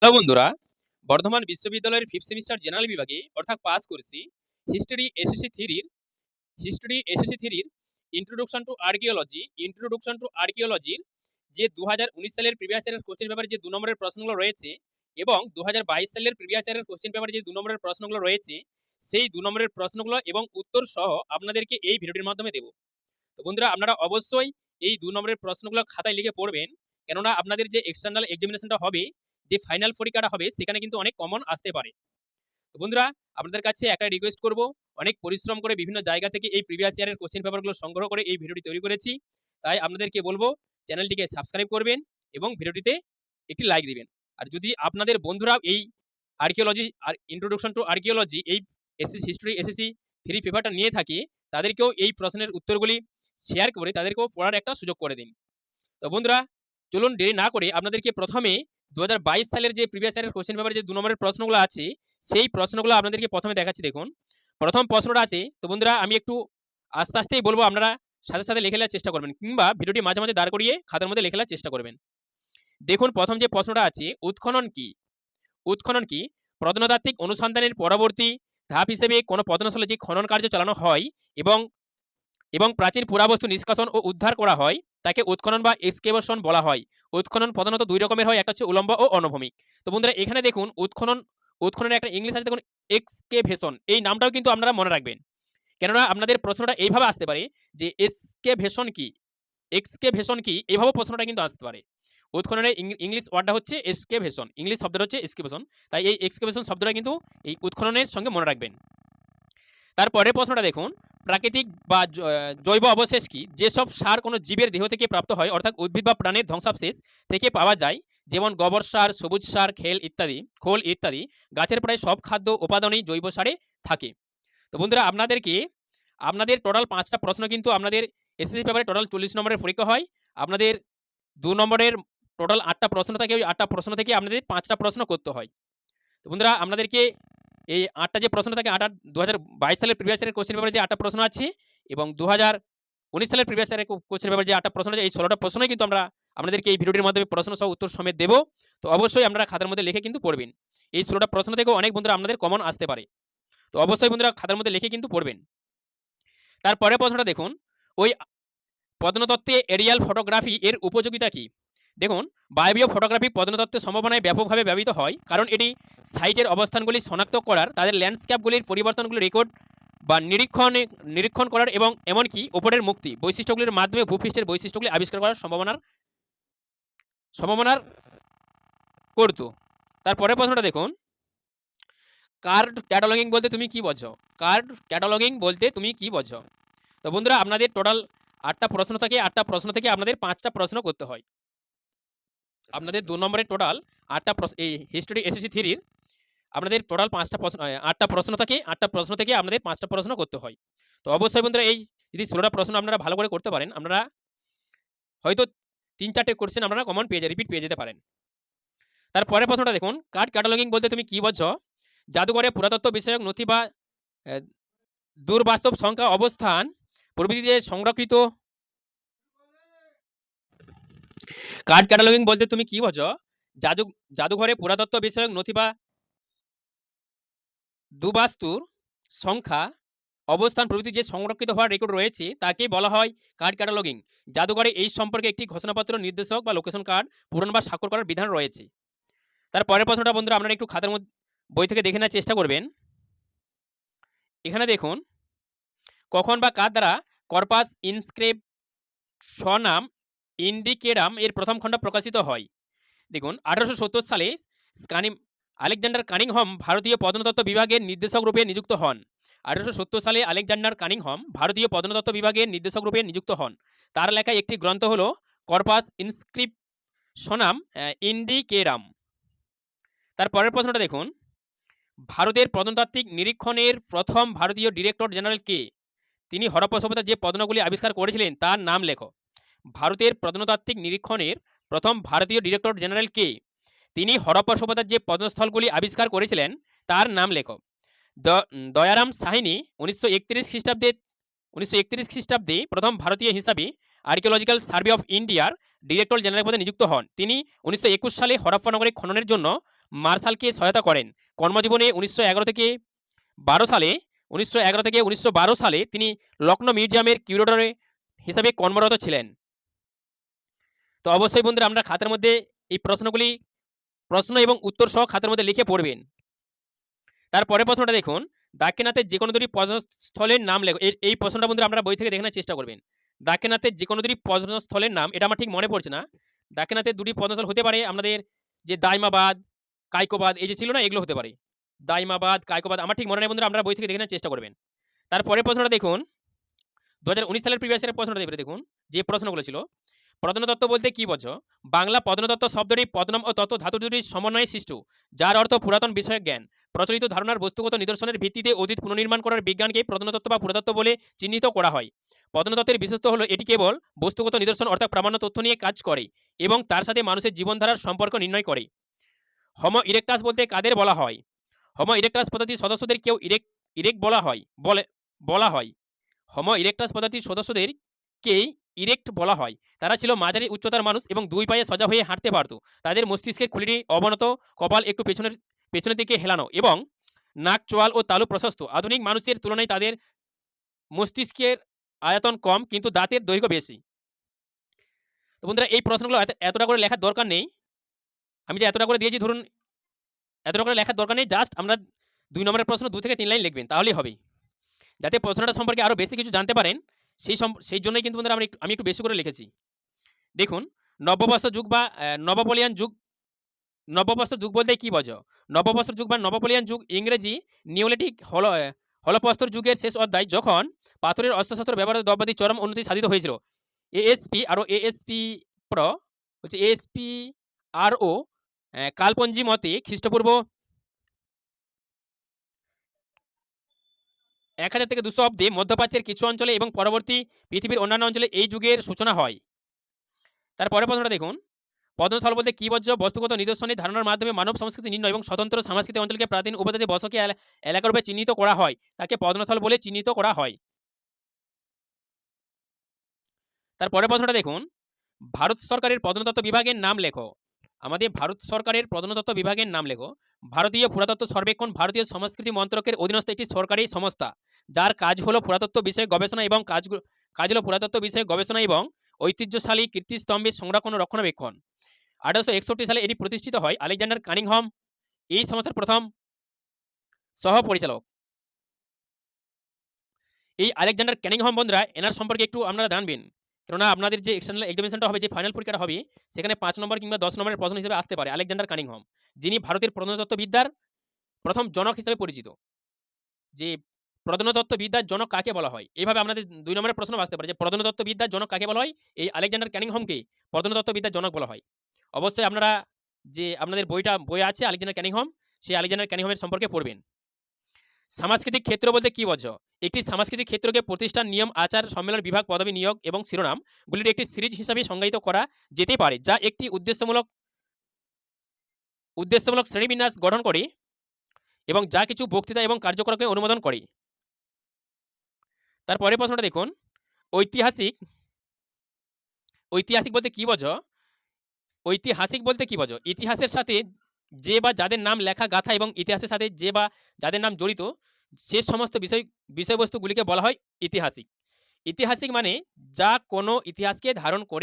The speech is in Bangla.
হ্যালো বন্ধুরা, বর্ধমান বিশ্ববিদ্যালয়ের ফিফথ সেমিস্টার জেনারেল বিভাগে অর্থাৎ পাস করেছি হিস্ট্রি এসএসসি 3-র ইন্ট্রোডাকশন টু আর্কিওলজির যে 2019 সালের প্রিভিয়াস ইয়ারের কোশ্চেন পেপারে যে 2 নম্বরের প্রশ্নগুলো রয়েছে এবং 2022 সালের প্রিভিয়াস ইয়ারের কোশ্চেন পেপারে যে 2 নম্বরের প্রশ্নগুলো রয়েছে সেই 2 নম্বরের প্রশ্নগুলো এবং উত্তর সহ আপনাদেরকে এই ভিডিওটির মাধ্যমে দেব। তো বন্ধুরা, আপনারা অবশ্যই এই 2 নম্বরের প্রশ্নগুলো খাতায় লিখে পড়বেন, কেননা আপনাদের যে এক্সটার্নাল এক্সামিনেশনটা হবে, যে ফাইনাল পরীক্ষাটা হবে, সেখানে কিন্তু অনেক কমন আসতে পারে। তো বন্ধুরা, আপনাদের কাছে একটা রিকোয়েস্ট করব, অনেক পরিশ্রম করে বিভিন্ন জায়গা থেকে এই প্রিভিয়াস ইয়ারের কোশ্চেন পেপারগুলো সংগ্রহ করে এই ভিডিওটি তৈরি করেছি। তাই আপনাদেরকে বলবো চ্যানেলটিকে সাবস্ক্রাইব করবেন এবং ভিডিওটিতে একটি লাইক দিবেন। আর যদি আপনাদের বন্ধুরা এই আর্কিওলজি আর ইন্ট্রোডাকশন টু আর্কিওলজি এই এসএসসি 3 পেপারটা নিয়ে থাকে, তাদেরকেও এই প্রশ্নের উত্তরগুলি শেয়ার করে তাদেরকেও পড়ার একটা সুযোগ করে দিন। তো বন্ধুরা, চলুন দেরি না করে আপনাদেরকে প্রথমে 2022 সালের যে প্রিভিয়াস ইয়ারের কোশ্চেন পেপারে যে 2 নম্বরের প্রশ্নগুলো আছে, সেই প্রশ্নগুলো আপনাদেরকে প্রথমে দেখাচ্ছি। দেখুন, প্রথম প্রশ্নটা আছে। তো বন্ধুরা, আমি একটু আস্তেই বলবো, আপনারা সাথে লিখে নেওয়ার চেষ্টা করবেন, কিংবা ভিডিওটি মাঝে দাঁড় করিয়ে খাতার মধ্যে লিখে নেওয়ার চেষ্টা করবেন। দেখুন, প্রথম যে প্রশ্নটা আছে, উৎখনন কি? উৎখনন কি? প্রত্নতাত্ত্বিক অনুসন্ধানের পরবর্তী ধাপ হিসেবে কোনো প্রত্নস্থলে যে খনন কার্য চালানো হয় এবং এবং প্রাচীন পুরাবস্তু নিষ্কাশন ও উদ্ধার করা হয়, তাকে উৎখনন বা এক্সকেভেশন বলা হয়। উৎখনন প্রধানত 2 রকমের হয়, একটা হচ্ছে উলম্ব ও অনুভূমিক। তো বন্ধুরা, এখানে দেখুন উৎখননের একটা ইংলিশ আছে, দেখুন এক্সকেভেশন। এই নামটাও কিন্তু আপনারা মনে রাখবেন, কেননা আপনাদের প্রশ্নটা এইভাবে আসতে পারে যে এক্সকেভেশন কি, এক্সকেভেশন কি, এইভাবে প্রশ্নটা কিন্তু আসতে পারে। উৎখননের ইংলিশ ওয়ার্ডটা হচ্ছে এক্সকেভেশন, ইংলিশ শব্দটা হচ্ছে এক্সকেভেশন। তাই এই এক্সকেভেশন শব্দটা কিন্তু এই উৎখননের সঙ্গে মনে রাখবেন। তারপরের প্রশ্নটা দেখুন, প্রাকৃতিক বা জৈব অবশেষ কি? যেসব সার কোনো জীবের দেহ থেকে প্রাপ্ত হয়, অর্থাৎ উদ্ভিদ বা প্রাণীর ধ্বংসাবশেষ থেকে পাওয়া যায়, যেমন গোবর সার, সবুজ সার, খোল ইত্যাদি। গাছের প্রায় সব খাদ্য উপাদানই জৈব সারে থাকে। তো বন্ধুরা, আপনাদের টোটাল 5টা প্রশ্ন কিন্তু আপনাদের এসএসসি পেপারে টোটাল 40 নম্বরের পরীক্ষা হয়। আপনাদের 2 নম্বরের টোটাল 8টা প্রশ্ন থাকে, ওই 8টা প্রশ্ন থেকে আপনাদের 5টা প্রশ্ন করতে হয়। তো বন্ধুরা, আপনাদেরকে এই 8টা যে প্রশ্ন থাকে, 2022 সালের প্রিভিয়াস ইয়ারের কোশ্চেন পেপারে যে 8টা প্রশ্ন আছে এবং 2019 সালের প্রিভিয়াস ইয়ারের কোশ্চেন পেপারে যে 8টা প্রশ্ন আছে, এই 16টা প্রশ্নই কিন্তু আমরা আপনাদেরকে এই ভিডিওটির মাধ্যমে প্রশ্ন সহ উত্তর সমেত দেব। তো অবশ্যই আপনারা খাতার মধ্যে লিখে কিন্তু পড়বেন। এই 16টা প্রশ্ন থেকেও অনেক বন্ধুরা আপনাদের কমন আসতে পারে। তো অবশ্যই বন্ধুরা খাতার মধ্যে লিখে কিন্তু পড়বেন। তারপরের প্রশ্নটা দেখুন, ওই প্রত্নতত্ত্বে এরিয়াল ফটোগ্রাফি এর উপযোগিতা কি? দেখুন, বায়বীয় ফটোগ্রাফি প্রত্নতত্ত্বের সম্ভাবনায় ব্যাপকভাবে ব্যবহৃত হয়, কারণ এটি সাইটের অবস্থানগুলি শনাক্ত করার, তাদের ল্যান্ডস্কেপগুলির পরিবর্তনগুলি রেকর্ড বা নিরীক্ষণ করার এবং এমনকি ওপরের মুক্তি বৈশিষ্ট্যগুলির মাধ্যমে ভূপৃষ্ঠের বৈশিষ্ট্যগুলি আবিষ্কার করার সম্ভাবনার করত। তারপরের প্রশ্নটা দেখুন, কার্ড ক্যাটালগিং বলতে তুমি কি বোঝো? কার্ড ক্যাটালগিং বলতে তুমি কি বোঝো? তো বন্ধুরা, আপনাদের টোটাল 8টা প্রশ্ন থাকে, 8টা প্রশ্ন থেকে আপনাদের 5টা প্রশ্ন করতে হয়। আপনাদের 2 নম্বরের টোটাল 8টা এই হিস্ট্রি এসএসসি 3 এর আপনাদের টোটাল 5টা প্রশ্ন, 8টা প্রশ্ন থাকে, 8টা প্রশ্ন থেকে আপনাদের 5টা প্রশ্ন করতে হয়। তো অবশ্যই বন্ধুরা, এই যদি 16টা প্রশ্ন আপনারা ভালো করে করতে পারেন, আপনারা হয়তো 3-4টে কোশ্চেন আপনারা কমন রিপিট পেয়ে যেতে পারেন। তারপরের প্রশ্নটা দেখুন, কার্ড ক্যাটালগিং বলতে তুমি কি বোঝো? জাদুঘরে পুরাতত্ত্ব বিষয়ক নথি বা দূরবাস্তব সংখ্যা, অবস্থান প্রভৃতিতে সংরক্ষিত। কার্ড ক্যাটালগিং বলতে তুমি কি বোঝো? জাদুঘরে পুরাতত্ত্ব বিষয়ক নথি বা দুবাস্তুর সংখ্যা, অবস্থান প্রভৃতি যে সংরক্ষিত হওয়ার রেকর্ড রয়েছে, তাকে বলা হয় কার্ড ক্যাটালগিং। জাদুঘরে এই সম্পর্কে একটি ঘোষণাপত্র, নির্দেশক বা লোকেশন কার্ড পূরণ বা স্বাক্ষর করার বিধান রয়েছে। তার পরের প্রশ্নটা বন্ধুরা, আপনারা একটু খাতার মধ্যে বই থেকে দেখে নেওয়ার চেষ্টা করবেন। এখানে দেখুন, কখন বা কার দ্বারা কর্পাস ইনস্ক্রিপশনাম ইন্ডিকেরাম এর প্রথম খণ্ড প্রকাশিত হয়? দেখুন, 1870 সালে আলেকজান্ডার কানিংহাম ভারতীয় প্রত্নতত্ত্ব বিভাগের নির্দেশক রূপে নিযুক্ত হন। 1870 সালে আলেকজান্ডার কানিংহাম ভারতীয় প্রত্নতত্ত্ব বিভাগের নির্দেশক রূপে নিযুক্ত হন। তার লেখা একটি গ্রন্থ হল কর্পাস ইনস্ক্রিপশনাম ইন্ডিকেরাম। তার পরের প্রশ্নটা দেখুন, ভারতের প্রত্নতাত্ত্বিক নিরীক্ষণের প্রথম ভারতীয় ডিরেক্টর জেনারেল কে? তিনি হরপ্পা সভ্যতার যে প্রত্নগুলি আবিষ্কার করেছিলেন তার নাম লেখো। ভারতের প্রত্নতাত্ত্বিক নিরীক্ষণের প্রথম ভারতীয় ডিরেক্টর জেনারেল কে? তিনি হরপ্পা সভ্যতার যে প্রত্নস্থলগুলি আবিষ্কার করেছিলেন তার নাম লেখো। দয়ারাম সাহিনী 1931 খ্রিস্টাব্দে প্রথম ভারতীয় হিসাবে আর্কিওলজিক্যাল সার্ভে অফ ইন্ডিয়ার ডিরেক্টর জেনারেল পদে নিযুক্ত হন। তিনি 1921 সালে হরপ্পা নগরে খননের জন্য মার্শালকে সহায়তা করেন। কর্মজীবনে 1911 থেকে 1912 সালে তিনি লখনৌ মিউজিয়ামের কিউরেটর হিসাবে কর্মরত ছিলেন। তো অবশ্যই বন্ধুরা আমরা খাতার মধ্যে এই প্রশ্ন এবং উত্তর সহ খাতার মধ্যে লিখে পড়বেন। তারপরে প্রশ্নটা দেখুন, দাক্ষিণাত্যের যে কোনো দুটি পর্যটনস্থলের নাম লেখো। এই প্রশ্নটা বন্ধুরা আপনারা বই থেকে দেখানোর চেষ্টা করবেন। দাক্ষিণাত্যের যে কোনো দুটি পর্যটনস্থলের নাম, এটা আমার ঠিক মনে পড়ছে না। দাক্ষিণাত্যের দুটি পর্যটনস্থল হতে পারে আমাদের যে দাইমাবাদ, কাইকোবাদ, এই যে ছিল না, এগুলো হতে পারে। দাইমাবাদ, কাইকোবাদ আমার ঠিক মনে নেই বন্ধুরা, আপনারা বই থেকে দেখে নেওয়ার চেষ্টা করবেন। তারপরে প্রশ্নটা দেখুন, 2019 সালের প্রিভিয়াস ইয়ারের প্রশ্নটা দেখুন, যে প্রশ্নগুলো ছিল। প্রত্নতত্ত্ব বলতে কি বোঝো? বাংলা প্রত্নতত্ত্ব শব্দটি প্রত্নম ও তত্ত্ব ধাতু দুটির সমন্বয়ে সৃষ্ট, যার অর্থ পুরাতন বিষয়ক জ্ঞান। প্রচলিত ধারণার বস্তুগত নিদর্শনের ভিত্তিতে অতীত পুনর্নির্মাণ করার বিজ্ঞানকে প্রত্নতত্ত্ব বা পুরাতত্ত্ব বলে চিহ্নিত করা হয়। প্রত্নতত্ত্বের বিশেষত্ব হলো এটি কেবল বস্তুগত নিদর্শন অর্থাৎ প্রামাণ্য তথ্য নিয়ে কাজ করে এবং তার সাথে মানুষের জীবনধারার সম্পর্ক নির্ণয় করে। হোমো ইরেক্টাস বলতে কাদের বলা হয়? হোমো ইরেক্টাস প্রজাতির সদস্যদের কেউ ইরেক্ট বলা হয়। হোমো ইরেক্টাস প্রজাতির সদস্যদেরকেই ইরেক্ট বলা হয়। তারা ছিল মাঝারি উচ্চতার মানুষ এবং দুই পায়ে সোজা হয়ে হাঁটতে পারত। তাদের মস্তিষ্কের খুলিটি অবনত, কপাল একটু পেছনের দিকে হেলানো এবং নাক, চোয়াল ও তালু প্রশস্ত। আধুনিক মানুষের তুলনায় তাদের মস্তিষ্কের আয়তন কম কিন্তু দাঁতের দৈর্ঘ্য বেশি। তো বন্ধুরা এই প্রশ্নগুলো এতটা করে লেখার দরকার নেই। আমি যে এতটা করে দিয়েছি, ধরুন এতটা করে লেখার দরকার নেই, জাস্ট আমরা 2 নম্বরের প্রশ্ন 2 থেকে 3 লাইন লিখবেন, তাহলেই হবে। যাতে প্রশ্নটা সম্পর্কে আরও বেশি কিছু জানতে পারেন, সেই জন্যই কিন্তু বন্ধুরা আমি একটু বেশি করে লিখেছি। দেখুন, নব্যপ্রস্তর যুগ বা নবপলিয়ান যুগ। নব্যপ্রস্তর যুগ বলতে কী বোঝো? নব্যপ্রস্তর যুগ বা নবপলিয়ান যুগ ইংরেজি নিওলিথিক হলপ্রস্তর যুগের শেষ অধ্যায়, যখন পাথরের অস্ত্রশস্ত্র ব্যবহারের দ্রব্যাদি চরম উন্নতি সাধিত হয়েছিল। এএসপি আর ও কালপঞ্জি মতে খ্রিস্টপূর্ব 1000 থেকে 200 অব্দে মধ্যপ্রাচ্যের কিছু অঞ্চলে এবং পরবর্তী পৃথিবীর অন্যান্য অঞ্চলে এই যুগের সূচনা হয়। তারপরের প্রশ্নটা দেখুন, প্রত্নস্থল বলতে কী বোঝো? বস্তুগত নিদর্শনের ধারণার মাধ্যমে মানব সংস্কৃতি নির্ণয় এবং স্বতন্ত্র সাংস্কৃতিক অঞ্চলকে প্রাচীন উপজাতি বসতি এলাকারূপে চিহ্নিত করা হয়, তাকে প্রত্নস্থল বলে চিহ্নিত করা হয়। তারপরের প্রশ্নটা দেখুন, ভারত সরকারের প্রত্নতত্ত্ব বিভাগের নাম লেখো। আমাদের ভারত সরকারের প্রত্নতত্ত্ব বিভাগের নাম লেখো। ভারতীয় পুরাতত্ত্ব সর্বেক্ষণ ভারতীয় সংস্কৃতি মন্ত্রকের অধীনস্থ একটি সরকারি সংস্থা, যার কাজ হলো পুরাতত্ত্ব বিষয়ে গবেষণা এবং ঐতিহ্যশালী কীর্তিস্তম্ভের সংরক্ষণ ও রক্ষণাবেক্ষণ। 1861 সালে এটি প্রতিষ্ঠিত হয়। আলেকজান্ডার কানিংহাম এই সংস্থার প্রথম সহ-পরিচালক। এই আলেকজান্ডার কানিংহাম বন্ধুরা, এনার সম্পর্কে একটু আপনারা জানবেন, কেননা আপনাদের যে এক্সটার্নাল এক্সামিনেশনটা হবে, যে ফাইনাল পরীক্ষাটা হবে, সেখানে 5 নম্বর কিংবা 10 নম্বরের প্রশ্ন হিসেবে আসতে পারে আলেকজান্ডার কানিংহাম, যিনি ভারতের প্রত্নতত্ত্ববিদ্যার প্রথম জনক হিসেবে পরিচিত। যে প্রত্নতত্ত্ববিদ্যার জনক কাকে বলা হয়, এইভাবে আপনাদের 2 নম্বরের প্রশ্ন আসতে পারে যে প্রত্নতত্ত্ববিদ্যার জনক কাকে বলা হয়। এই আলেকজান্ডার কানিংহামকে প্রত্নতত্ত্ববিদ্যার জনক বলা হয়। অবশ্যই আপনারা যে আপনাদের বই আছে আলেকজান্ডার কানিংহাম, সেই আলেকজান্ডার কানিংহামের সম্পর্কে পড়বেন। সাংস্কৃতিক ক্ষেত্র বলতে কী বোঝো? একটি সাংস্কৃতিক ক্ষেত্রকে প্রতিষ্ঠান, নিয়ম, আচার, সম্মেলন, বিভাগ, পদবি, নিয়োগ এবং শিরোনামগুলির একটি সিরিজ হিসাবে সংজ্ঞায়িত করা যেতে পারে, যা একটি উদ্দেশ্যমূলক শ্রেণীবিন্যাস গঠন করে এবং যা কিছু বক্তৃতা এবং কার্যকলাপকে অনুমোদন করে। তারপরের প্রশ্নটা দেখুন, ঐতিহাসিক বলতে কী বোঝো? ঐতিহাসিক বলতে কী বোঝো? ইতিহাসের সাথে যে বা যাদের নাম লেখা গাথা এবং ইতিহাসের সাথে যে বা যাদের নাম জড়িত সে সমস্ত বিষয়বস্তুগুলিকে বলা হয় ঐতিহাসিক। ঐতিহাসিক মানে যা কোনো ইতিহাসকে ধারণ করে